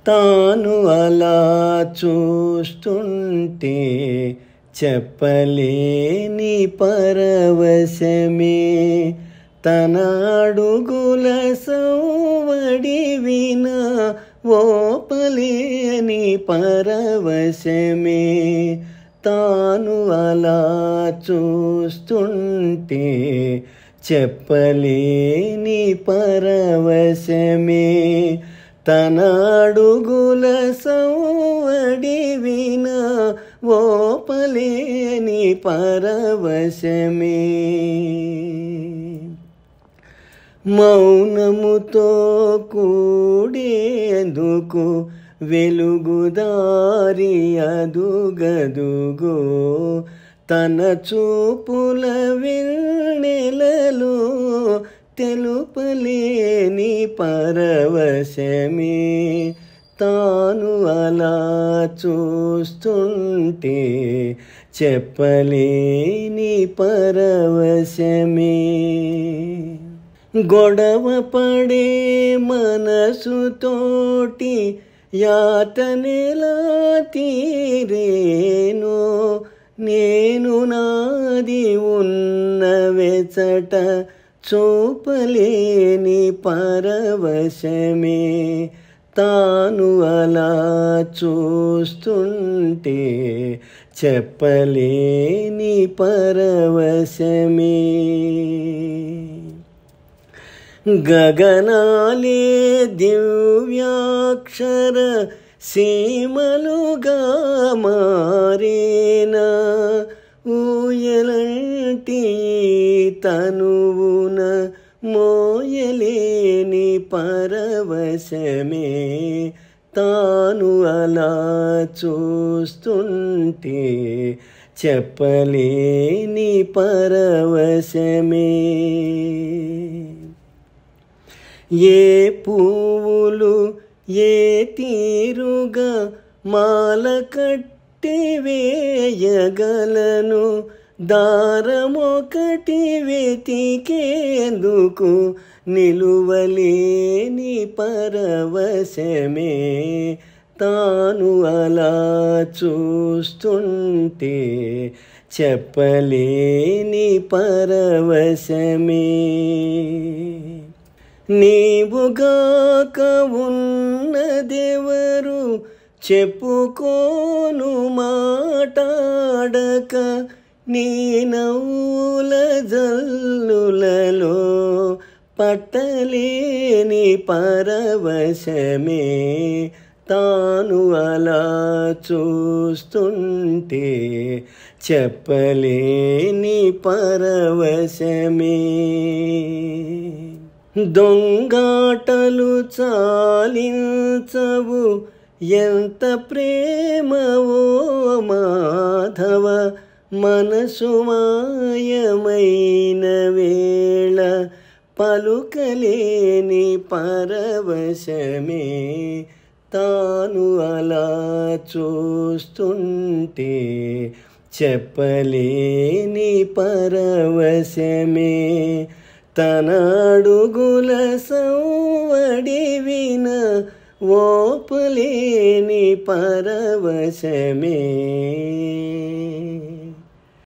తాను అలా చూస్తుంటే చెప్పలేని పరవశమే, తన అడుగుల సవ్వడి వినా ఓపలేని పరవశమే. తాను అలా చూస్తుంటే చెప్పలేని పరవశమే, తన అడుగుల సవ్వడి వినా ఓపలేని పరవశమే. మౌనముతో కూడేందుకు వెలుగుదారి అదుగదుగో, తన చూపుల వెన్నెలలో తెలుపలేని పరవశమే. తాను అలా చూస్తుంటే చెప్పలేని పరవశమే. గొడవ పడే మనసుతోటి యాతనెలా తీరేనో, నేను నాది ఉన్న వెచట చూపలేని పరవశమే. తాను అలా చూస్తుంటే చెప్పలేని పరవశమే. గగనాలే దివ్యాక్షర సీమలుగా మారేనా, ఊయలంటి తనువున మోయలేని పరవశమే. తాను అలా చూస్తుంటే చెప్పలేని పరవశమే. ఏ పువ్వులు ఏ తీరుగా మాల కట్టి వేయగలను, దారమొకటి వెతికేందుకు నిలువలేని పరవశమే. తాను అలా చూస్తుంటే చెప్పలేని పరవశమే. నీవుగాక ఉన్నదెవరు చెప్పుకోను మాటాడక, నీ నవ్వుల జల్లులలో పట్టలేని పరవశమే. తాను అలా చూస్తుంటే చెప్పలేని పరవశమే. దొంగాటలు చాలించవు ఎంత ప్రేమవో మాధవ, మనసు మాయమైన వేళ పలుకలేని పరవశమే. తాను అలా చూస్తుంటే చెప్పలేని పరవశమే. తన అడుగుల సవ్వడి వినా ఓపలేని పరవశమే.